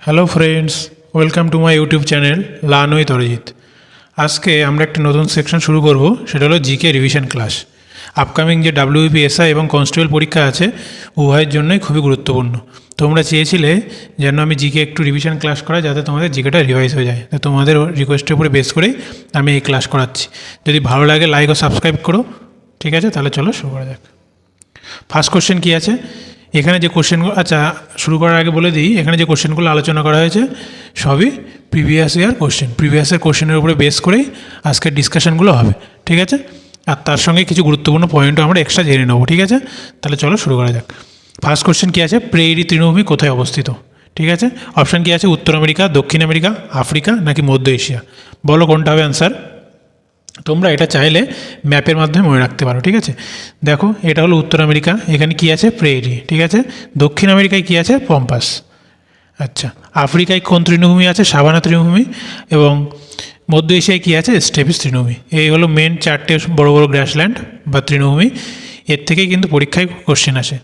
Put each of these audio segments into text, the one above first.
Hello friends, welcome to my YouTube channel learn with Arijit. আজকে আমরা একটা নতুন সেকশন শুরু করব, সেটা হলো জিকে রিভিশন ক্লাস। আপকামিং যে WBPSI এবং কনস্টেবল পরীক্ষা আছে, উভয়ের জন্যই খুবই গুরুত্বপূর্ণ। তোমরা চেয়েছিলে যেন আমি জিকে একটু রিভিশন ক্লাস করাই, যাতে তোমাদের জিকেটা রিভাইজ হয়ে যায়। তো তোমাদের রিকোয়েস্টের উপরে বেস করেই আমি এই ক্লাস করাচ্ছি। যদি ভালো লাগে লাইক ও সাবস্ক্রাইব করো, ঠিক আছে? তাহলে চলো শুরু করা যাক। ফার্স্ট কোশ্চেন কী আছে এখানে? যে কোশ্চেনগুলো, আচ্ছা শুরু করার আগে বলে দিই, এখানে যে কোশ্চেনগুলো আলোচনা করা হয়েছে সবই previous year question. Previous year কোশ্চেনের উপরে বেস করেই আজকের ডিসকাশনগুলো হবে, ঠিক আছে? আর তার সঙ্গে কিছু গুরুত্বপূর্ণ পয়েন্টও আমরা এক্সট্রা জেনে নেবো, ঠিক আছে? তাহলে চলো শুরু করা যাক। ফার্স্ট কোশ্চেন কী আছে? প্রেইরি তৃণভূমি কোথায় অবস্থিত? ঠিক আছে, অপশান কী আছে? উত্তর আমেরিকা, দক্ষিণ আমেরিকা, আফ্রিকা নাকি মধ্য এশিয়া? বলো কোনটা হবে অ্যান্সার। তোমরা এটা চাইলে ম্যাপের মাধ্যমে মনে রাখতে পারো, ঠিক আছে? দেখো, এটা হলো উত্তর আমেরিকা, এখানে কি আছে? প্রেইরি, ঠিক আছে? দক্ষিণ আমেরিকায় কি আছে? পম্পাস। আচ্ছা, আফ্রিকায় কোন তৃণভূমি আছে? সাভানা তৃণভূমি। এবং মধ্য এশিয়ায় কী আছে? স্টেপিস তৃণভূমি। এই হলো মেন চারটে বড় বড় গ্রাসল্যান্ড বা তৃণভূমি। এর থেকেই কিন্তু পরীক্ষায় কোশ্চেন আসে।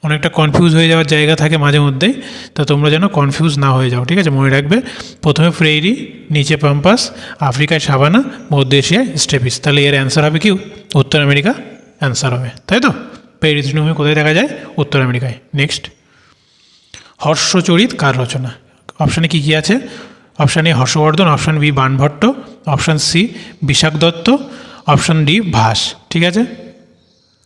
অনেকটা কনফিউজ হয়ে যাওয়ার জায়গা থাকে মাঝে মধ্যেই, তো তোমরা যেন কনফিউজ না হয়ে যাও, ঠিক আছে? মনে রাখবে, প্রথমে প্রেইরি, নিচে পাম্পাস, আফ্রিকায় সাভানা, মধ্য এশিয়ায় স্টেপিস। তাহলে এর অ্যান্সার হবে কি? উত্তর আমেরিকা অ্যান্সার হবে, তাই তো? প্রেইরি তৃণভূমি কোথায় দেখা যায়? উত্তর আমেরিকায়। নেক্সট, হর্ষচরিত কার রচনা? অপশানে কী কী আছে? Option A Harshavardhana, option B Banabhatta, option C Vishakhadatta, option D Bhasa, ঠিক আছে?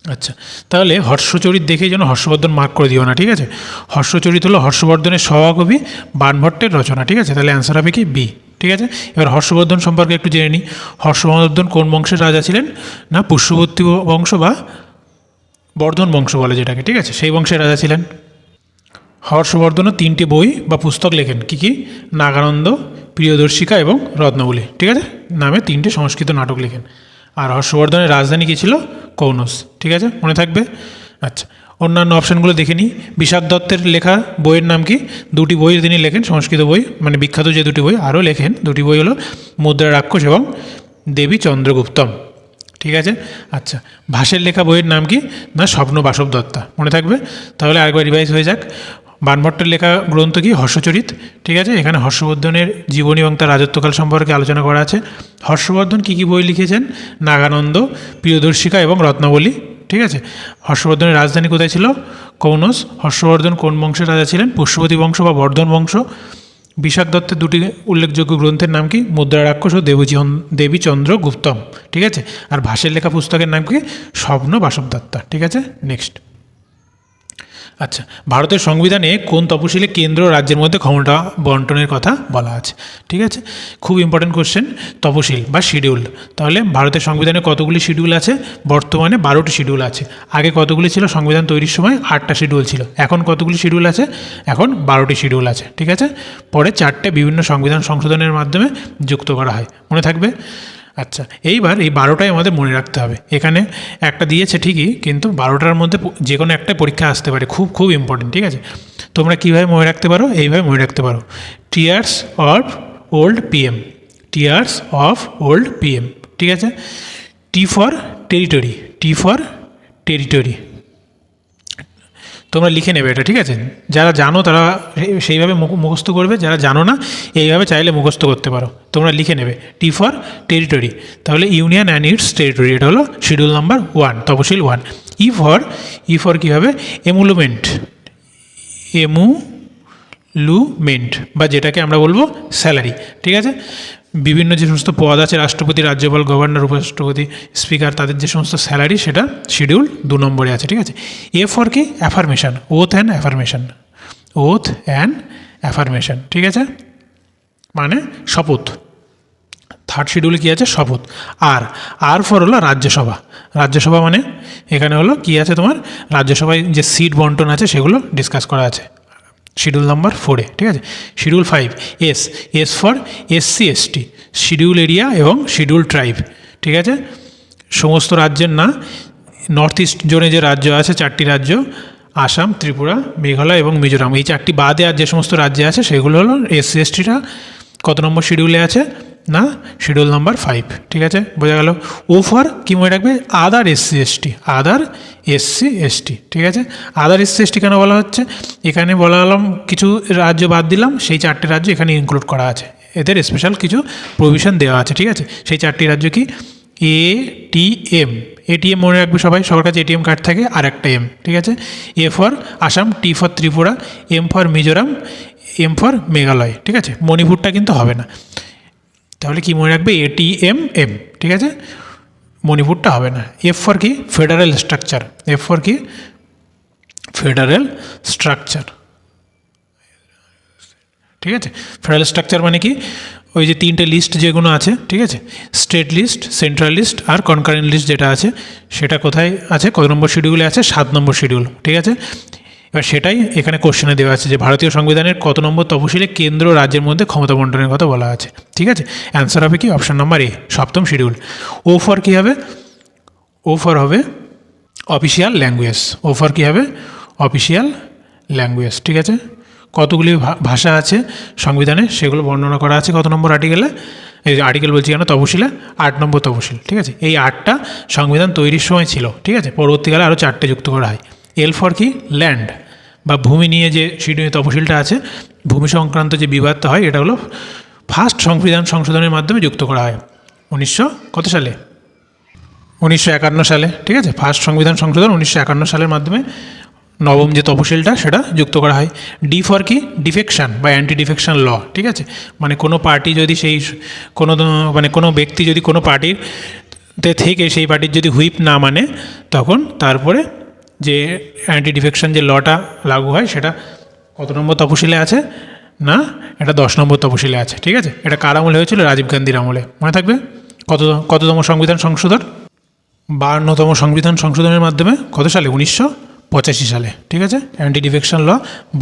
আচ্ছা, তাহলে হর্ষচরিত দেখেই যেন হর্ষবর্ধন মার্ক করে দিও না, ঠিক আছে? হর্ষচরিত হলো হর্ষবর্ধনের সহকবি বাণভট্টের রচনা, ঠিক আছে? তাহলে অ্যান্সার হবে কি? বি, ঠিক আছে? এবার হর্ষবর্ধন সম্পর্কে একটু জেনে নিই। হর্ষবর্ধন কোন বংশের রাজা ছিলেন? না পুষ্যবর্তী বংশ বা বর্ধন বংশ বলে যেটাকে, ঠিক আছে? সেই বংশের রাজা ছিলেন। হর্ষবর্ধনও তিনটি বই বা পুস্তক লেখেন, কী কী? নাগানন্দ, প্রিয়দর্শিকা এবং রত্নাবলী, ঠিক আছে? নামে তিনটে সংস্কৃত নাটক লেখেন। আর হর্ষবর্ধনের রাজধানী কী ছিল? কৌনস, ঠিক আছে? মনে থাকবে। আচ্ছা, অন্যান্য অপশানগুলো দেখে নিই। বিশাখ দত্তের লেখা বইয়ের নাম কি? দুটি বই তিনি লেখেন, সংস্কৃত বই, মানে বিখ্যাত যে দুটি বই। আরও লেখেন দুটি বই, হলো মুদ্রা রাক্ষস এবং দেবী চন্দ্রগুপ্তম, ঠিক আছে? আচ্ছা, ভাসের লেখা বইয়ের নাম কি? না স্বপ্ন বাসব দত্তা, মনে থাকবে। তাহলে আরেকবার রিভাইজ হয়ে যাক। বাণভট্টের লেখা গ্রন্থ কি? হর্ষচরিত, ঠিক আছে? এখানে হর্ষবর্ধনের জীবনী এবং তার রাজত্বকাল সম্পর্কে আলোচনা করা আছে। হর্ষবর্ধন কী কী বই লিখেছেন? নাগানন্দ, প্রিয়দর্শিকা এবং রত্নাবলী, ঠিক আছে? হর্ষবর্ধনের রাজধানী কোথায় ছিল? কৌনস। হর্ষবর্ধন কোন বংশের রাজা ছিলেন? পুষ্যবতী বংশ বা বর্ধন বংশ। বিশাখ দত্তের দুটি উল্লেখযোগ্য গ্রন্থের নাম কি? মুদ্রা রাক্ষস ও দেবীচন্দ্র গুপ্তম, ঠিক আছে? আর ভাসের লেখা পুস্তকের নাম কি? স্বপ্ন বাসব দত্তা, ঠিক আছে? নেক্সট, আচ্ছা, ভারতের সংবিধানে কোন তপশিলে কেন্দ্র রাজ্যের মধ্যে ক্ষমতা বন্টনের কথা বলা আছে? ঠিক আছে, খুব ইম্পর্টেন্ট কোশ্চেন। তপশিল বা শিডিউল। তাহলে ভারতের সংবিধানে কতগুলি শিডিউল আছে? বর্তমানে 12টি শিডিউল আছে। আগে কতগুলি ছিল? সংবিধান তৈরির সময় 8টা শিডিউল ছিল। এখন কতগুলি শিডিউল আছে? এখন 12টি শিডিউল আছে, ঠিক আছে? পরে 4টে বিভিন্ন সংবিধান সংশোধনের মাধ্যমে যুক্ত করা হয়, মনে থাকবে। আচ্ছা, এইবার এই 12টাই আমাদের মনে রাখতে হবে। এখানে একটা দিয়েছে ঠিকই, কিন্তু 12টার মধ্যে যে কোনো একটা পরীক্ষা আসতে পারে, খুব খুব ইম্পর্টেন্ট, ঠিক আছে? তোমরা কীভাবে মনে রাখতে পারো? এইভাবে মনে রাখতে পারো। Tears of old PM, tears of old PM, ঠিক আছে? T for territory, T for territory. তোমরা লিখে নেবে এটা, ঠিক আছে? যারা জানো তারা সেইভাবে মুখস্থ করবে, যারা জানো না এইভাবে চাইলে মুখস্থ করতে পারো। তোমরা লিখে নেবে টি ফর টেরিটরি। তাহলে ইউনিয়ন অ্যান্ড ইটস টেরিটরি, এটা হলো শিডিউল নাম্বার 1, তপশিল 1। ই ফর কী হবে? এমুলুমেন্ট, এমুলুমেন্ট, বা যেটাকে আমরা বলবো স্যালারি, ঠিক আছে? বিভিন্ন যে সমস্ত পদ আছে, রাষ্ট্রপতি, রাজ্যপাল, গভর্নর, উপরাষ্ট্রপতি, স্পিকার, তাদের যে সমস্ত স্যালারি, সেটা শিডিউল 2 নম্বরে আছে, ঠিক আছে? এ ফর কি? Affirmation, oath and affirmation, oath and affirmation, ঠিক আছে? মানে শপথ। থার্ড শিডিউলে কী আছে? শপথ। আর ফর হলো রাজ্যসভা। রাজ্যসভা মানে এখানে হলো কী আছে তোমার? রাজ্যসভায় যে সিট বন্টন আছে সেগুলো ডিসকাস করা আছে শিডিউল নাম্বার 4-এ, ঠিক আছে? Schedule 5, S for SC ST, schedule area এবং শিডিউল ট্রাইব, ঠিক আছে? সমস্ত রাজ্যের না, নর্থ ইস্ট জোনে যে রাজ্য আছে 4টি রাজ্য, আসাম, ত্রিপুরা, মেঘালয় এবং মিজোরাম, এই 4টি বাদে আর যে সমস্ত রাজ্যে আছে সেগুলো হলো SC STটা কত নম্বর শিডিউলে আছে? না শিডিউল নাম্বার 5, ঠিক আছে, বোঝা গেল। ও ফর কী মনে রাখবে, আদার এসসি এসটি, আদার এসসি এসটি, ঠিক আছে। আদার এসসি এসটি কেন বলা হচ্ছে, এখানে বলা হলাম কিছু রাজ্য বাদ দিলাম, সেই 4টে রাজ্য এখানে ইনক্লুড করা আছে, এদের স্পেশাল কিছু প্রভিশন দেওয়া আছে, ঠিক আছে। সেই 4টি রাজ্য কি, এটিএম, এটিএম মনে রাখবে সবাই, সবার কাছে এটিএম কার্ড থাকে, আর একটা এম, ঠিক আছে। A for Assam, T for Tripura, M for Mizoram, M for Meghalaya, ঠিক আছে। মণিপুরটা কিন্তু হবে না, তাহলে কি মনে রাখবে, এটিএম এম, ঠিক আছে, মণিপুরটা হবে না। এফ ফর কি, ফেডারেল স্ট্রাকচার, এফ ফর কি, ফেডারেল স্ট্রাকচার, ঠিক আছে। ফেডারেল স্ট্রাকচার মানে কি, ওই যে 3টে লিস্ট যেগুলো আছে, ঠিক আছে, স্টেট লিস্ট, সেন্ট্রাল লিস্ট আর কনকারেন্ট লিস্ট যেটা আছে, সেটা কোথায় আছে, কত নম্বর শিডিউলে আছে, 7 নম্বর শিডিউল, ঠিক আছে। এবার সেটাই এখানে কোশ্চেনে দেওয়া আছে যে ভারতীয় সংবিধানের কত নম্বর তফসিলে কেন্দ্র রাজ্যের মধ্যে ক্ষমতা বন্টনের কথা বলা আছে, ঠিক আছে। অ্যান্সার হবে কি, অপশান নাম্বার এ, 7ম শিডিউল। ও ফর কী হবে, ও ফর হবে অফিসিয়াল ল্যাঙ্গুয়েজ, ও ফর কী হবে, অফিসিয়াল ল্যাঙ্গুয়েজ, ঠিক আছে। কতগুলি ভাষা আছে সংবিধানে সেগুলো বর্ণনা করা আছে কত নম্বর আর্টিকেলে, এই আর্টিকেল বলছি কেন, তফসিলে 8 নম্বর তফসিল, ঠিক আছে। এই 8টা সংবিধান তৈরির সময় ছিল, ঠিক আছে, পরবর্তীকালে আরও 4টে যুক্ত করা হয়। এল ফর কি, ল্যান্ড বা ভূমি নিয়ে যে শিডিউল তফসিলটা আছে, ভূমি সংক্রান্ত যে বিবাদটা হয়, এটা হলো ফার্স্ট সংবিধান সংশোধনের মাধ্যমে যুক্ত করা হয় 1900 কত সালে, 1951 সালে, ঠিক আছে। ফার্স্ট সংবিধান সংশোধন 1951 সালের মাধ্যমে নবম যে তফসিলটা সেটা যুক্ত করা হয়। ডি ফর কি, ডিফেকশন বা অ্যান্টি ডিফেকশন ল, ঠিক আছে, মানে কোনো পার্টি যদি সেই কোনো ব্যক্তি যদি কোনো পার্টির থেকে সেই পার্টির যদি হুইপ না মানে, তখন তারপরে যে অ্যান্টি ডিফেকশন যে লটা লাগু হয়, সেটা কত নম্বর তফসিলে আছে না, এটা 10 নম্বর তফসিলে আছে, ঠিক আছে। এটা কার আমলে হয়েছিল, রাজীব গান্ধীর আমলে, মনে থাকবে। কততম সংবিধান সংশোধন, 52তম সংবিধান সংশোধনের মাধ্যমে কত সালে, 1985 সালে, ঠিক আছে। অ্যান্টি ডিফেকশন ল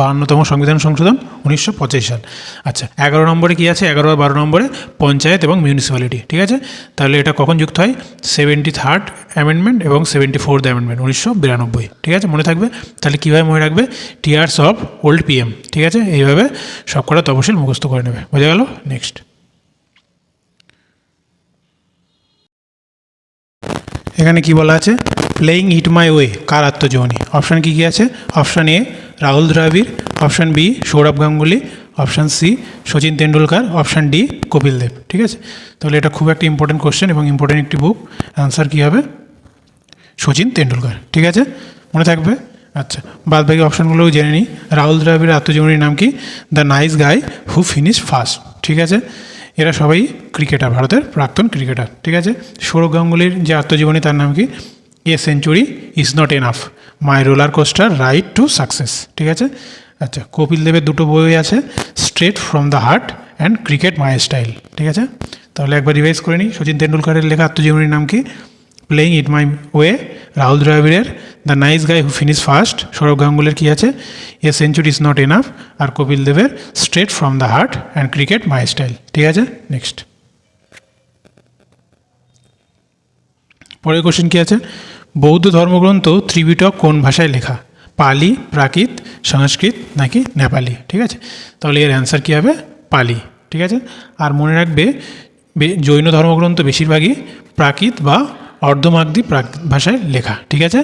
52তম সংবিধান সংশোধন 1985 সাল। আচ্ছা, 11 নম্বরে কী আছে, 11 আর 12 নম্বরে পঞ্চায়েত এবং মিউনিসিপ্যালিটি, ঠিক আছে। তাহলে এটা কখন যুক্ত হয়, 73rd অ্যামেন্ডমেন্ট এবং 74th অ্যামেন্ডমেন্ট 1992, ঠিক আছে, মনে থাকবে। তাহলে কীভাবে মনে রাখবে, টিয়ার্স অফ ওল্ড পিএম, ঠিক আছে, এইভাবে সব কটা তফসিল মুখস্থ করে নেবে, বোঝা গেল। নেক্সট, এখানে কি বলা আছে, প্লেয়িং ইট মাই ওয়ে কার আত্মজীবনী। অপশান কী কী আছে, option A Rahul Dravid, option B Sourav Ganguly, option C Sachin Tendulkar, option D Kapil Dev, ঠিক আছে। তাহলে এটা খুব একটা ইম্পর্টেন্ট কোশ্চেন এবং ইম্পর্টেন্ট একটি বুক, অ্যান্সার কী হবে, সচিন তেন্ডুলকার, ঠিক আছে, মনে থাকবে। আচ্ছা, বাদ বাকি অপশানগুলোও জেনে নিই। রাহুল দ্রাবিড়ের আত্মজীবনীর নাম কি, the nice guy who finish first, ঠিক আছে। এরা সবাই ক্রিকেটার, ভারতের প্রাক্তন ক্রিকেটার, ঠিক আছে। সৌরভ গাঙ্গুলির যে আত্মজীবনী তার নাম কি, এ century is not enough, my roller coaster ride to success, ঠিক আছে। আচ্ছা, কপিল দেবের 2টো বই আছে, straight from the heart and cricket my style, ঠিক আছে। তাহলে একবার রিভাইজ করে নিই, সচিন তেন্ডুলকারের লেখা আত্মজীবনীর নাম কি, playing it my way, Rahul দ্রাবিড়ের the nice guy who finish first, Sourav গাঙ্গুলির কী আছে, a century is not enough, আর কপিল দেবের straight from the heart and cricket my style, ঠিক আছে। নেক্সট, পরের কোশ্চেন কী আছে, বৌদ্ধ ধর্মগ্রন্থ ত্রিপিটক কোন ভাষায় লেখা, পালি, প্রাকৃত, সংস্কৃত নাকি নেপালি, ঠিক আছে। তাহলে এর অ্যান্সার কী হবে, পালি, ঠিক আছে। আর মনে রাখবে, জৈন ধর্মগ্রন্থ বেশিরভাগই প্রাকৃত বা অর্ধমাগধী ভাষায় লেখা, ঠিক আছে।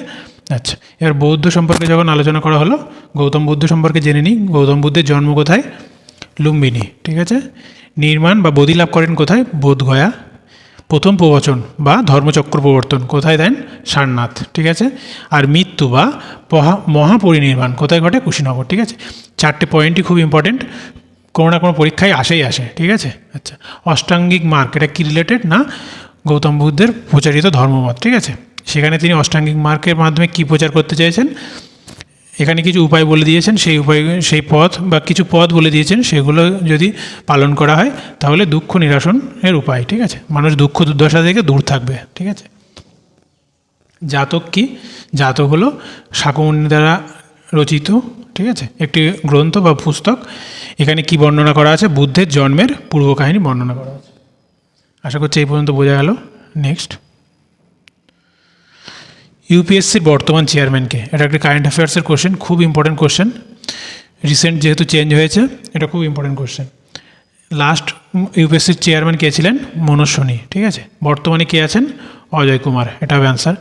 আচ্ছা, এবার বৌদ্ধ সম্পর্কে যখন আলোচনা করা হলো, গৌতম বুদ্ধ সম্পর্কে জেনে নিই। গৌতম বুদ্ধের জন্ম কোথায়, লুম্বিনী, ঠিক আছে। নির্মাণ বা বোধি লাভ করেন কোথায়, বোধগয়া। প্রথম প্রবচন বা ধর্মচক্র প্রবর্তন কোথায় দেন, সারনাথ, ঠিক আছে। আর মৃত্যু বা মহাপরিনির্বাণ কোথায় ঘটে, কুশীনগর, ঠিক আছে। 4টে পয়েন্টই খুব ইম্পর্টেন্ট, কোনো না কোনো পরীক্ষায় আসে, ঠিক আছে। আচ্ছা, অষ্টাঙ্গিক মার্গ, এটা কি রিলেটেড না, গৌতম বুদ্ধের প্রচারিত ধর্মমত, ঠিক আছে। সেখানে তিনি অষ্টাঙ্গিক মার্গের মাধ্যমে কী প্রচার করতে চাইছেন, এখানে কিছু উপায় বলে দিয়েছেন, সেই পথ বা কিছু পথ বলে দিয়েছেন, সেগুলো যদি পালন করা হয় তাহলে দুঃখ নিরসনের উপায়, ঠিক আছে। মানুষ দুঃখ দুর্দশা থেকে দূর থাকবে, ঠিক আছে। জাতক কি, জাতক হলো শাকমুনি দ্বারা রচিত, ঠিক আছে, একটি গ্রন্থ বা পুস্তক। এখানে কি বর্ণনা করা আছে, বুদ্ধের জন্মের পূর্ব কাহিনী বর্ণনা করা আছে। আশা করছি এই পর্যন্ত বোঝা গেল। নেক্সট, ইউপিএসসির বর্তমান চেয়ারম্যানকে, এটা একটা কারেন্ট অ্যাফেয়ার্সের কোশ্চেন, খুব ইম্পর্টেন্ট কোশ্চেন, রিসেন্ট যেহেতু চেঞ্জ হয়েছে, এটা খুব ইম্পর্টেন্ট কোশ্চেন। লাস্ট ইউপিএসসির চেয়ারম্যান কে ছিলেন? মনোজ সোনি। ঠিক আছে, বর্তমানে কে আছেন? অজয় কুমার, এটা হবে অ্যান্সার।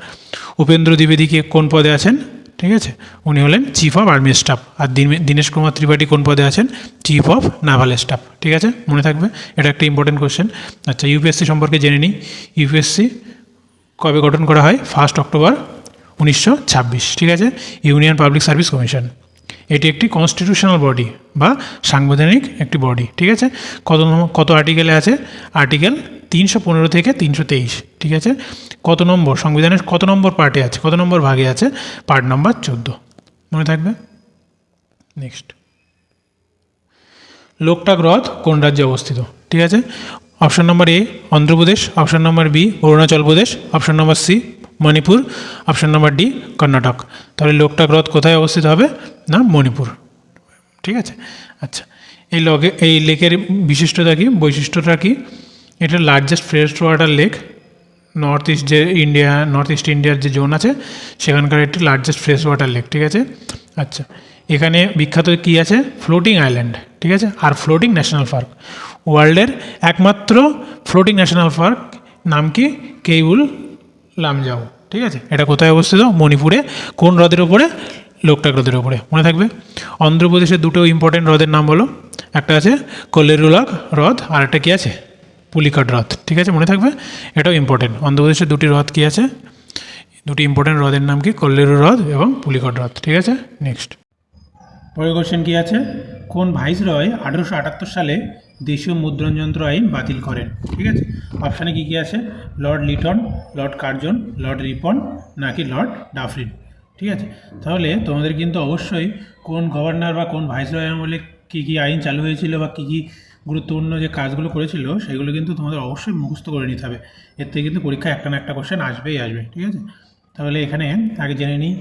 উপেন্দ্র দ্বিবেদী কে কোন পদে আছেন? ঠিক আছে, উনি হলেন চিফ অফ আর্মি স্টাফ। আর দীনেশ কুমার ত্রিপাঠী কোন পদে আছেন? Chief of naval staff. ঠিক আছে, মনে থাকবে, এটা একটা ইম্পর্টেন্ট কোশ্চেন। আচ্ছা, ইউপিএসসি সম্পর্কে জেনে নিই। ইউপিএসসি কবে গঠন করা হয়? 1 অক্টোবর 1926। ঠিক আছে, ইউনিয়ন পাবলিক সার্ভিস কমিশন। এটি একটি কনস্টিটিউশনাল বডি বা সাংবিধানিক একটি বডি। ঠিক আছে, কত আর্টিকেলে আছে? আর্টিকেল 315 থেকে 323। ঠিক আছে, কত নম্বর সংবিধানের কত নম্বর পার্টে আছে, কত নম্বর ভাগে আছে? পার্ট নম্বর 14, মনে থাকবে। নেক্সট, লোকটাক হ্রদ কোন রাজ্যে অবস্থিত? ঠিক আছে, option number A Andhra Pradesh, option number B Arunachal Pradesh, option number C Manipur, option number D Karnataka. তাহলে লোকটাক হ্রদ কোথায় অবস্থিত হবে? না, মণিপুর। ঠিক আছে, আচ্ছা, এই লেকের বিশিষ্টতা কী, বৈশিষ্ট্যটা কী? এটা largest fresh water lake north east ইন্ডিয়ার যে জোন আছে সেখানকার একটি লার্জেস্ট ফ্রেশ ওয়াটার লেক। ঠিক আছে, আচ্ছা, এখানে বিখ্যাত কী আছে? Floating island. ঠিক আছে, আর ফ্লোটিং ন্যাশনাল পার্ক। ওয়ার্ল্ডের একমাত্র ফ্লোটিং ন্যাশনাল পার্ক নাম কি? কেইবুল লামজাও। ঠিক আছে, এটা কোথায় অবস্থিত? মণিপুরে। কোন হ্রদের ওপরে? লোকটাক হ্রদের ওপরে, মনে থাকবে। অন্ধ্রপ্রদেশের দুটো ইম্পর্টেন্ট হ্রদের নাম বলো। একটা আছে কোলেরুলাক হ্রদ, আর একটা কী আছে? পুলিকাট হ্রদ। ঠিক আছে, মনে থাকবে, এটাও ইম্পর্টেন্ট। অন্ধ্রপ্রদেশের দুটি হ্রদ কী আছে? দুটি ইম্পর্টেন্ট হ্রদের নাম কি? কোল্লেরু হ্রদ এবং পুলিকাট হ্রদ। ঠিক আছে, নেক্সট, পরের কোশ্চেন কী আছে? কোন ভাইসরয় 1878 সালে দেশীয় মুদ্রণ যন্ত্র আইন বাতিল করেন? ঠিক আছে, অপশানে কী কী আছে? Lord Liton, Lord Curzon, Lord Ripon, নাকি লর্ড ডাফরিন। ঠিক আছে, তাহলে তোমাদের কিন্তু অবশ্যই কোন গভর্নর বা কোন ভাইসরয় আমলে কী কী আইন চালু হয়েছিল বা কী কী গুরুত্বপূর্ণ যে কাজগুলো করেছিল সেগুলো কিন্তু তোমাদের অবশ্যই মুখস্থ করে নিতে হবে। এর থেকে কিন্তু পরীক্ষা একটা না একটা কোশ্চেন আসবেই আসবে। ঠিক আছে, তাহলে এখানে আগে জেনে নিই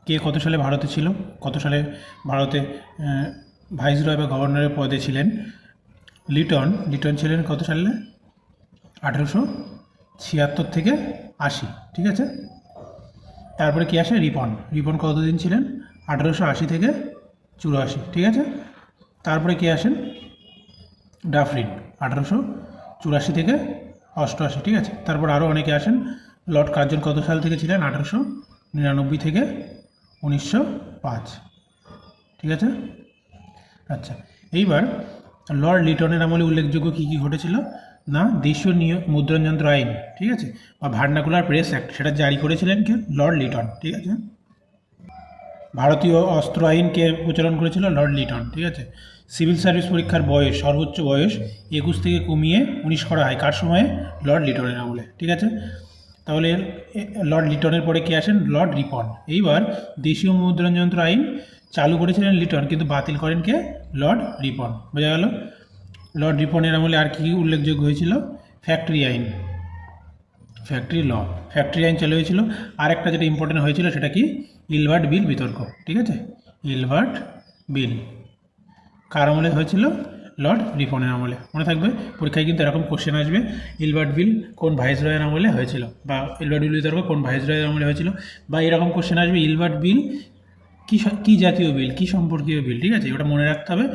কে কত সালে ভারতে ছিল, কত সালে ভারতে ভাইসরয় বা গভর্নরের পদে ছিলেন। লিটন ছিলেন কত সালে? 1876 থেকে 80। ঠিক আছে, তারপরে কি আসে? রিপন কতদিন ছিলেন? 1880 থেকে 84। ঠিক আছে, তারপরে কে আসেন? ডাফরিন 1884 থেকে 88। ঠিক আছে, তারপর আরও অনেকে আসেন। লর্ড কার্জন কত সাল থেকে ছিলেন? 1899 থেকে 1905। ঠিক আছে, আচ্ছা, এইবার লর্ড লিটনের আমলে উল্লেখযোগ্য কী কী ঘটেছিল? না, দেশীয় মুদ্রণ যন্ত্র আইন, ঠিক আছে, বা ভার্নাকুলার প্রেস অ্যাক্ট, সেটা জারি করেছিলেন কে? লর্ড লিটন। ঠিক আছে, ভারতীয় অস্ত্র আইন কে প্রচলন করেছিল? লর্ড লিটন। ঠিক আছে, সিভিল সার্ভিস পরীক্ষার বয়স, সর্বোচ্চ বয়স 21 থেকে কমিয়ে 19 করা হয় কার সময়ে? লর্ড লিটনের আমলে। ঠিক আছে, তাহলে লর্ড লিটনের পরে কে আসেন? লর্ড রিপন। এইবার দেশীয় মুদ্রণ যন্ত্র আইন চালু করেছিলেন লিটন, কিন্তু বাতিল করেন কে? লর্ড রিপন। বোঝা গেল? লর্ড রিপনের আমলে আর কী উল্লেখযোগ্য হয়েছিল? ফ্যাক্টরি আইন, ফ্যাক্টরি আইন চালু হয়েছিল। আর একটা যেটা ইম্পর্টেন্ট হয়েছিল সেটা কি? ইলবার্ট বিল বিতর্ক। ঠিক আছে, ইলবার্ট বিল কার আমলে হয়েছিল? লর্ড রিপনের আমলে। মনে থাকবে, পরীক্ষায় কিন্তু এরকম কোশ্চেন আসবে, ইলবার্ট বিল কোন ভাইসরয়ের আমলে হয়েছিল, বা ইলবার্ট বিল বিতর্ক কোন ভাইসরয়ের আমলে হয়েছিল, বা এরকম কোশ্চেন আসবে ইলবার্ট বিল কী জাতীয় বিল, কী সম্পর্কীয় বিল। ঠিক আছে, ওটা মনে রাখতে হবে।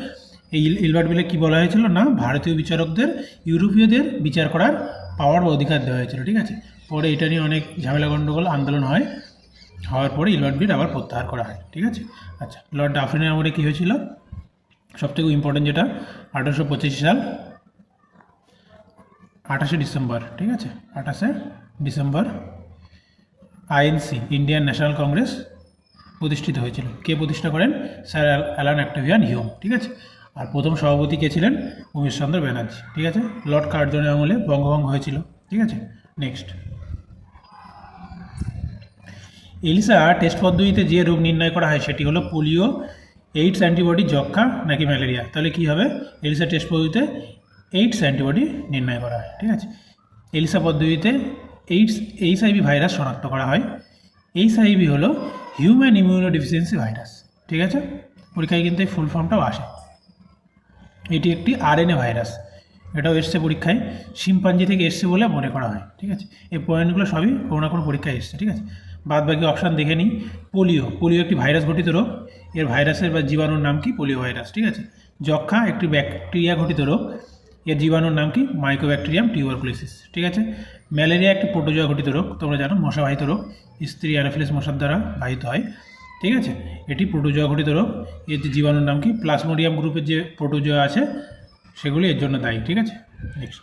এই ইলবার্ট বিলে কী বলা হয়েছিল? না, ভারতীয় বিচারকদের ইউরোপীয়দের বিচার করার পাওয়ার বা অধিকার দেওয়া হয়েছিল। ঠিক আছে, পরে এটা নিয়ে অনেক ঝামেলা গণ্ডগোল আন্দোলন হওয়ার পরে ইলবার্ট বিল আবার প্রত্যাহার করা হয়। ঠিক আছে, আচ্ছা, লর্ড ডাফরিনের আমলে কী হয়েছিল? সবথেকে ইম্পর্টেন্ট যেটা, 1885 সাল 28শে ডিসেম্বর। ঠিক আছে, 28শে December INC, Indian National Congress প্রতিষ্ঠিত হয়েছিল। কে প্রতিষ্ঠা করেন? Sir Allan Octavian Hume. ঠিক আছে, আর প্রথম সভাপতি কে ছিলেন? উমেশচন্দ্র ব্যানার্জি। ঠিক আছে, লর্ড কার্জনের আমলে বঙ্গভঙ্গ হয়েছিল। ঠিক আছে, নেক্সট, এলিসা টেস্ট পদ্ধতিতে যে রোগ নির্ণয় করা হয় সেটি হলো পোলিও, এইডস অ্যান্টিবডি, যক্ষ্মা নাকি ম্যালেরিয়া? তাহলে কী হবে? এলিসা টেস্ট পদ্ধতিতে এইডস অ্যান্টিবডি নির্ণয় করা হয়। ঠিক আছে, এলিসা পদ্ধতিতে এইচআইভি ভাইরাস শনাক্ত করা হয়। এইচআইভি হলো হিউম্যান ইমিউনো ডেফিসিয়েন্সি ভাইরাস। ঠিক আছে, পরীক্ষায় কিন্তু এই ফুল ফর্মটাও আসে। এটি একটি আরএনএ ভাইরাস, এটাও এসছে পরীক্ষায়, শিম্পাঞ্জি থেকে এসছে বলে মনে করা হয়। ঠিক আছে, এই পয়েন্টগুলো সবই কোনো না কোনো পরীক্ষায় এসছে। ঠিক আছে, বাদ বাকি অপশান দেখে নিই। পোলিও একটি ভাইরাস ঘটিত রোগ, এর ভাইরাসের বা জীবাণুর নাম কি? Polio virus. ঠিক আছে, যক্ষ্মা একটি ব্যাকটেরিয়া ঘটিত রোগ, এর জীবাণুর নাম কি? Mycobacterium tuberculosis. ঠিক আছে। ম্যালেরিয়া একটি প্রোটোজোয়া ঘটিত রোগ, তোমরা জানো, মশাবাহিত রোগ, স্ত্রী অ্যানোফিলিস মশার দ্বারা বাহিত হয়। ঠিক আছে, এটি প্রোটোজোয়া ঘটিত রোগ। এর যে জীবাণুর নাম কি? প্লাজমোডিয়াম গ্রুপের যে প্রোটোজোয়া আছে সেগুলি এর জন্য দায়ী। ঠিক আছে, নেক্সট।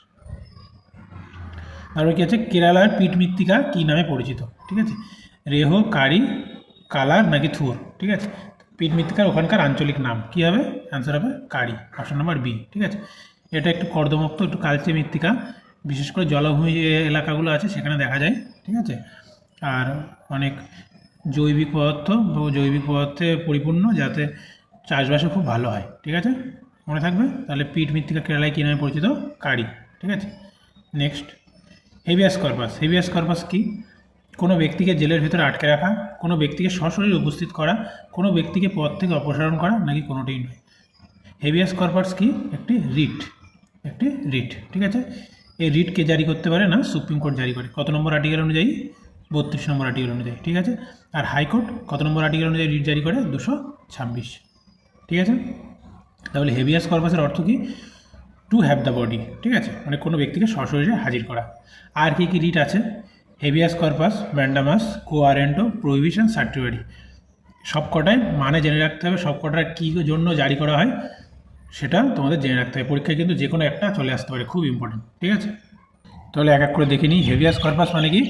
তারপরে কী আছে? কেরালার পিট মৃত্তিকা কী নামে পরিচিত? ঠিক আছে, রেহ, কারি, কালার নাকি থুর? ঠিক আছে, পিট মৃত্তিকার ওখানকার আঞ্চলিক নাম কী হবে? অ্যান্সার হবে কারি, অপশন নাম্বার বি। ঠিক আছে, এটা একটু কর্দমুক্ত, একটু কালচে মৃত্তিকা, বিশেষ করে জলাভূমি যে এলাকাগুলো আছে সেখানে দেখা যায়। ঠিক আছে, আর অনেক জৈবিক পদার্থে পরিপূর্ণ, যাতে চাষবাসে খুব ভালো হয়। ঠিক আছে, মনে থাকবে। তাহলে পিট মৃত্তিকা কেরালায় কী নামে পরিচিত? কারি। ঠিক আছে, next. Habeas corpus. Habeas corpus কি? কোনো ব্যক্তিকে জেলের ভিতরে আটকে রাখা, কোনো ব্যক্তিকে সশরীরে উপস্থিত করা, কোনো ব্যক্তিকে পদ থেকে অপসারণ করা, নাকি কোনোটাই নয়? হেবিয়াস কর্পাস কি? একটি রিট। ঠিক আছে, এই রিট কে জারি করতে পারে না? সুপ্রিম কোর্ট জারি করে। কত নম্বর আর্টিকেল অনুযায়ী? 32 নম্বর আর্টিকেল অনুযায়ী। ঠিক আছে, আর হাইকোর্ট কত নম্বর আর্টিকেল অনুযায়ী রিট জারি করে? 226। ঠিক আছে, তাহলে হেবিয়াস কর্পাসের অর্থ কি? To have the body. ঠিক আছে, মানে কোনো ব্যক্তিকে সশরীরে হাজির করা। আর কি কি রিট আছে? Habeas corpus, mandamus, quo warranto, prohibition, certiorari. সব কটায় মানে জেনে রাখতে হবে, সব কটার কী জন্য জারি করা হয় সেটা তোমাদের জেনে রাখতে হবে। পরীক্ষায় কিন্তু যে কোনো একটা চলে আসতে পারে, খুব ইম্পর্টেন্ট। ঠিক আছে, তাহলে এক এক করে দেখে নিই। হেবিয়াস কর্পাস মানে কি?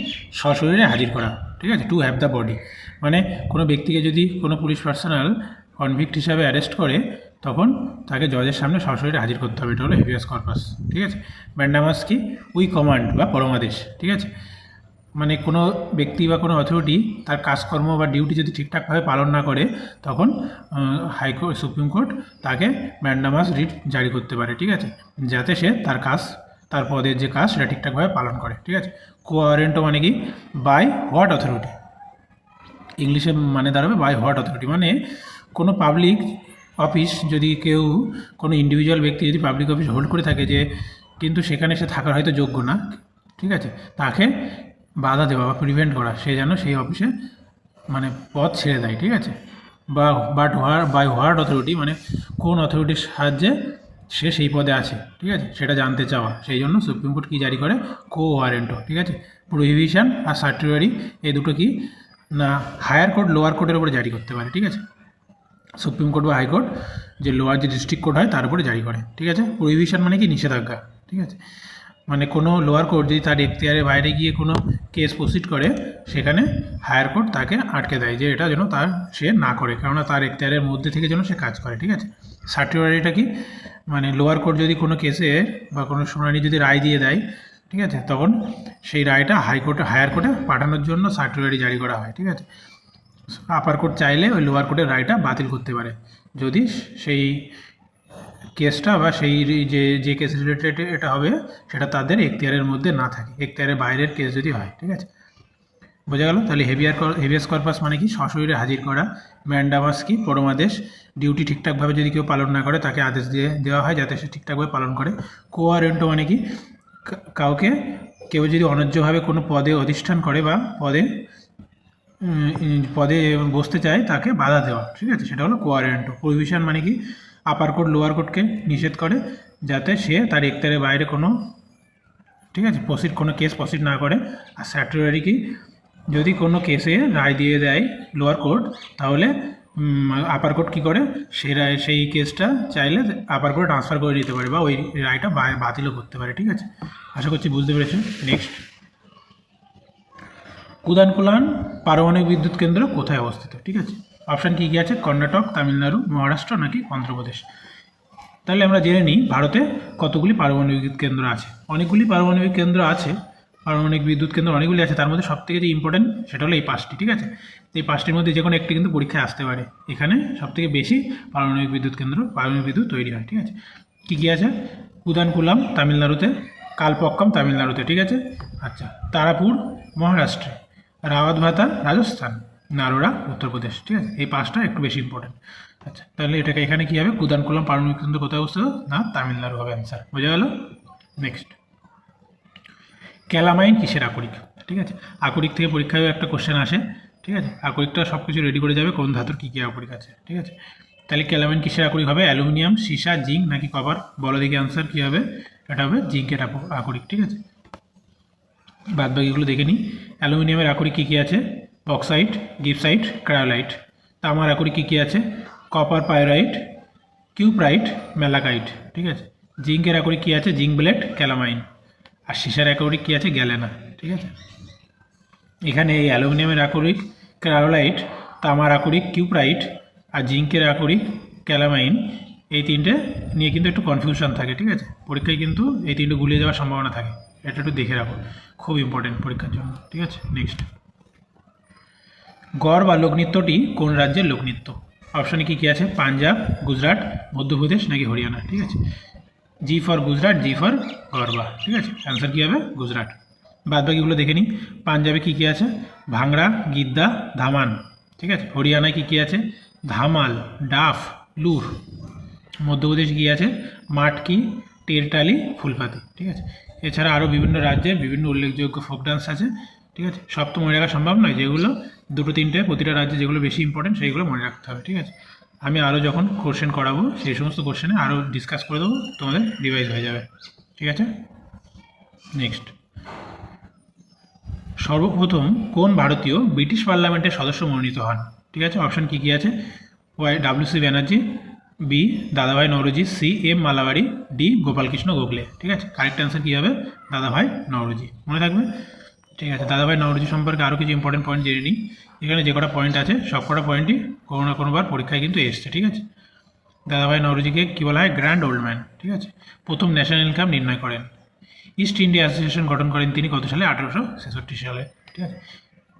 সশরীরে হাজির করা। ঠিক আছে, টু হ্যাভ দ্য বডি মানে কোনো ব্যক্তিকে যদি কোনো পুলিশ পার্সোনাল কনভিক্ট হিসাবে অ্যারেস্ট করে, তখন তাকে জজের সামনে সরাসরি হাজির করতে হবে। এটা হলো হেবিয়াস কর্পাস। ঠিক আছে, ম্যান্ডামাস কি? উই কমান্ড বা পরমাদেশ। ঠিক আছে, মানে কোনো ব্যক্তি বা কোনো অথরিটি তার কাজকর্ম বা ডিউটি যদি ঠিকঠাকভাবে পালন না করে, তখন হাইকোর্ট, সুপ্রিম কোর্ট তাকে ম্যান্ডামাস রিট জারি করতে পারে। ঠিক আছে, যাতে সে তার পদের যে কাজ সেটা ঠিকঠাকভাবে পালন করে। ঠিক আছে, কোয়ারেন্টো মানে কি? By what authority? ইংলিশে মানে দাঁড়াবে বাই হোয়াট অথরিটি, মানে কোনো পাবলিক অফিস যদি কেউ, কোনো ইন্ডিভিজুয়াল ব্যক্তি যদি পাবলিক অফিস হোল্ড করে থাকে, যে কিন্তু সেখানে সে থাকার হয়তো যোগ্য না, ঠিক আছে, তাকে বাধা দেওয়া বা প্রিভেন্ট করা, সে যেন সেই অফিসে মানে পদ ছেড়ে দেয়। ঠিক আছে, বাই হোয়াট অথরিটি মানে কোন অথরিটির সাহায্যে সে সেই পদে আছে, ঠিক আছে, সেটা জানতে চাওয়া। সেই জন্য সুপ্রিম কোর্ট কী জারি করে? কোয়ারেন্টো। ঠিক আছে, প্রোহিবিশন আর সার্টিওয়ারি এই দুটো কি না হায়ার কোর্ট লোয়ার কোর্টের উপরে জারি করতে পারে। ঠিক আছে, সুপ্রিম কোর্ট বা হাইকোর্ট যে লোয়ার যে ডিস্ট্রিক্ট কোর্ট হয় তার উপরে জারি করে। ঠিক আছে, প্রোহিবিশন মানে কি? নিষেধাজ্ঞা। ঠিক আছে, মানে কোনো লোয়ার কোর্ট যদি তার এখতিয়ারের বাইরে গিয়ে কোনো কেস প্রসিড করে, সেখানে হায়ার কোর্ট তাকে আটকে দেয় যে এটা যেন সে না করে, কেননা তার এখতিয়ারের মধ্যে থেকে যেন সে কাজ করে। ঠিক আছে, সার্টিওয়ারিটা কি? মানে লোয়ার কোর্ট যদি কোনো কেসে বা কোনো শুনানি যদি রায় দিয়ে দেয়, ঠিক আছে, তখন সেই রায়টা হায়ার কোর্টে পাঠানোর জন্য সার্টিওয়ারি জারি করা হয়। ঠিক আছে, আপার কোর্ট চাইলে ওই লোয়ার কোর্টের রায়টা বাতিল করতে পারে, যদি সেই কেসটা বা সেই যে কেস রিলেটেড এটা হবে সেটা তাদের এখতিয়ারের মধ্যে না থাকে, এখতিয়ারের বাইরের কেস যদি হয়। ঠিক আছে, বোঝা গেল? তাহলে হেবিয়াস কর্পাস মানে কি? সশরীরে হাজির করা। ম্যান্ডামাস কি? পরমাদেশ। ডিউটি ঠিকঠাকভাবে যদি কেউ পালন না করে, তাকে আদেশ দেওয়া হয় যাতে সে ঠিকঠাকভাবে পালন করে। কোয়ারেন্টো মানে কি? কেউ যদি অন্যায্যভাবে কোনো পদে অধিষ্ঠান করে বা পদে বসতে চায়, তাকে বাধা দেওয়া। ঠিক আছে, সেটা হলো কোয়ারেন্টো। প্রোহিবিশন মানে কি? আপার কোর্ট লোয়ার কোর্টকে নিষেধ করে যাতে সে তার এখতিয়ারের বাইরে কোনো, ঠিক আছে, কোনো কেস প্রসিড না করে। আর স্যাটিওয়ারি কি? যদি কোনো কেসে রায় দিয়ে দেয় লোয়ার কোর্ট, তাহলে আপার কোর্ট কী করে? সেই কেসটা চাইলে আপার কোর্ট ট্রান্সফার করে দিতে পারে বা ওই রায়টা বাতিলও করতে পারে। ঠিক আছে, আশা করছি বুঝতে পেরেছেন। নেক্সট, কুদানকুলান পারমাণবিক বিদ্যুৎ কেন্দ্র কোথায় অবস্থিত? ঠিক আছে, অপশান কী কী আছে? কর্ণাটক, তামিলনাড়ু, মহারাষ্ট্র নাকি অন্ধ্রপ্রদেশ? তাহলে আমরা জেনে নিই ভারতে কতগুলি পারমাণবিক বিদ্যুৎ কেন্দ্র আছে। অনেকগুলি পারমাণবিক কেন্দ্র আছে, পারমাণবিক বিদ্যুৎ কেন্দ্র অনেকগুলি আছে, তার মধ্যে সবথেকে যে ইম্পর্টেন্ট সেটা হলো এই 5টি। ঠিক আছে, এই 5টির মধ্যে যে কোনো একটি কিন্তু পরীক্ষায় আসতে পারে। এখানে সবথেকে বেশি পারমাণবিক বিদ্যুৎ তৈরি হয়। ঠিক আছে, কী কী আছে? কুদানকুলাম তামিলনাড়ুতে, কালপক্কম তামিলনাড়ুতে। ঠিক আছে, আচ্ছা, তারাপুর মহারাষ্ট্রে, রাওয়াতভাতা রাজস্থান, নারোরা উত্তরপ্রদেশ। ঠিক আছে, এই 5টা একটু বেশি ইম্পর্টেন্ট। আচ্ছা, তাহলে এখানে কী হবে? কুদানকুলাম পারমাণবিক কেন্দ্র কোথায় অবস্থিত? না, তামিলনাড়ু হবে অ্যান্সার। বোঝা গেল? নেক্সট, ক্যালামাইন কিসের আকরিক? ঠিক আছে, আকরিক থেকে পরীক্ষায় একটা কোশ্চেন আসে। ঠিক আছে, আকরিকটা সব কিছু রেডি করে যাবে, কোন ধাতুর কী কী আকরিক আছে। ঠিক আছে, তাহলে ক্যালামাইন কিসের আকরিক হবে? অ্যালুমিনিয়াম, সীসা, জিঙ্ক নাকি কপার? বলো দেখি অ্যান্সার কী হবে। এটা হবে জিঙ্কের আকরিক, ঠিক আছে। বাদ বাকিগুলো দেখে নিই। অ্যালুমিনিয়ামের আকরিক কী কী আছে? Bauxite, gibbsite, cryolite. তামার আকরিক কী কী আছে? কপার পাইরাইট, কিউপ্রাইট, ম্যালাকাইট, ঠিক আছে। জিঙ্কের আকরিক কী আছে? Zinc blende, calamine. আর সীসার আকরিক কী আছে? গ্যালেনা, ঠিক আছে। এখানে এই অ্যালুমিনিয়ামের আকরিক ক্রায়োলাইট, তামার আকরিক কিউপ্রাইট আর জিঙ্কের আকরিক ক্যালামাইন, এই তিনটে নিয়ে কিন্তু একটু কনফিউশন থাকে, ঠিক আছে। পরীক্ষায় কিন্তু এই তিনটে গুলিয়ে যাওয়ার সম্ভাবনা থাকে, এটা একটু দেখে রাখো, খুব ইম্পর্টেন্ট পরীক্ষার জন্য, ঠিক আছে। নেক্সট, গড় বা লোকনৃত্যটি কোন রাজ্যের লোকনৃত্য? অপশানে কী কী আছে? পাঞ্জাব, গুজরাট, মধ্যপ্রদেশ নাকি হরিয়ানা, ঠিক আছে। G for Gujarat, G for Garba, ঠিক আছে। অ্যান্সার কী হবে? গুজরাট। বাদ বাকিগুলো দেখে নিই। পাঞ্জাবে কী কী আছে? ভাংড়া, গিদ্দা, ধামান, ঠিক আছে। হরিয়ানায় কী কী আছে? ধামাল, ডাফ, লুর। মধ্যপ্রদেশে কী আছে? মাটকি, টেরটালি, ফুলপাতি, ঠিক আছে। এছাড়া আরও বিভিন্ন রাজ্যের বিভিন্ন উল্লেখযোগ্য ফোক ডান্স আছে, ঠিক আছে। সব তো মনে রাখা সম্ভব নয়, যেগুলো দুটো তিনটে প্রতিটা রাজ্যে যেগুলো বেশি ইম্পর্টেন্ট সেইগুলো মনে রাখতে হবে, ঠিক আছে। আমি আরও যখন কোশ্চেন করাবো সেই সমস্ত কোশ্চেনে আরও ডিসকাস করে দেবো, তোমাদের রিভাইজ হয়ে যাবে, ঠিক আছে। নেক্সট, সর্বপ্রথম কোন ভারতীয় ব্রিটিশ পার্লামেন্টের সদস্য মনোনীত হন? ঠিক আছে। অপশান কী কী আছে? WC Banerjee, B Dadabhai Naoroji, C M Malabari, D Gopalkrishna Gokhale, ঠিক আছে। কারেক্ট অ্যান্সার কী হবে? দাদাভাই নওরোজি, মনে থাকবে, ঠিক আছে। দাদাভাই নওরোজি সম্পর্কে আরও কিছু ইম্পর্টেন্ট পয়েন্ট জেনে নিই। এখানে যে কটা পয়েন্ট আছে সব কটা পয়েন্টই কোনো না কোনোবার পরীক্ষায় কিন্তু এসছে, ঠিক আছে। দাদাভাই নওরোজিকে কী বলা হয়? গ্র্যান্ড ওল্ড ম্যান, ঠিক আছে। প্রথম ন্যাশনাল ইনকাম নির্ণয় করেন। ইস্ট ইন্ডিয়া অ্যাসোসিয়েশন গঠন করেন তিনি কত সালে? 1866 সালে, ঠিক আছে।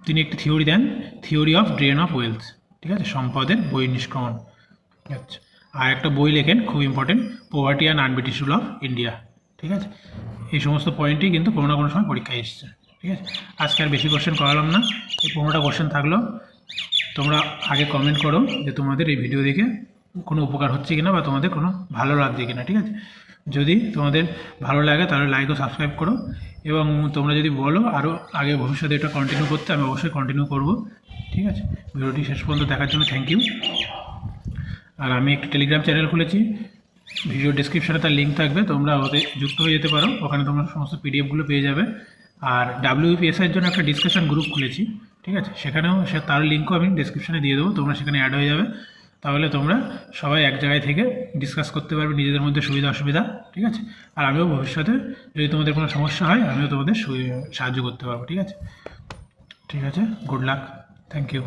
তিনি একটি থিওরি দেন, theory of drain of wealth, ঠিক আছে, সম্পদের বহির্নিষ্ক্রমণ, আচ্ছা। আর একটা বই লেখেন, খুব important, poverty and un-British rule of India, ঠিক আছে। এই সমস্ত পয়েন্টই কিন্তু কোনো না কোনো সময় পরীক্ষায় এসছে, ঠিক আছে। আজকে আর বেশি কোশ্চেন করালাম না, এই 15টা কোশ্চেন থাকলো। তোমরা আগে কমেন্ট করো যে তোমাদের এই ভিডিও দেখে কোনো উপকার হচ্ছে কিনা বা তোমাদের কোনো ভালো লাগছে কিনা, ঠিক আছে। যদি তোমাদের ভালো লাগে তাহলে লাইক ও সাবস্ক্রাইব করো, এবং তোমরা যদি বলো আরও আগে ভবিষ্যতে এটা কন্টিনিউ করতে, আমি অবশ্যই কন্টিনিউ করব, ঠিক আছে। ভিডিওটি শেষ পর্যন্ত দেখার জন্য থ্যাংক ইউ। আর আমি একটি টেলিগ্রাম চ্যানেল খুলেছি, ভিডিও ডিসক্রিপশানে তার লিঙ্ক থাকবে, তোমরা ওতে যুক্ত হয়ে যেতে পারো, ওখানে তোমরা সমস্ত পিডিএফগুলো পেয়ে যাবে। আর WPSI এর জন্য একটা ডিসকাশন গ্রুপ খুলেছি, ঠিক আছে, সেখানেও তার লিঙ্কও আমি ডিসক্রিপশানে দিয়ে দেবো, তোমরা সেখানে অ্যাড হয়ে যাবে। তাহলে তোমরা সবাই এক জায়গায় থেকে ডিসকাস করতে পারবে নিজেদের মধ্যে সুবিধা অসুবিধা, ঠিক আছে। আর আমিও ভবিষ্যতে যদি তোমাদের কোনো সমস্যা হয় আমিও তোমাদের সাহায্য করতে পারবো, ঠিক আছে। ঠিক আছে, গুড লাক, থ্যাংক ইউ।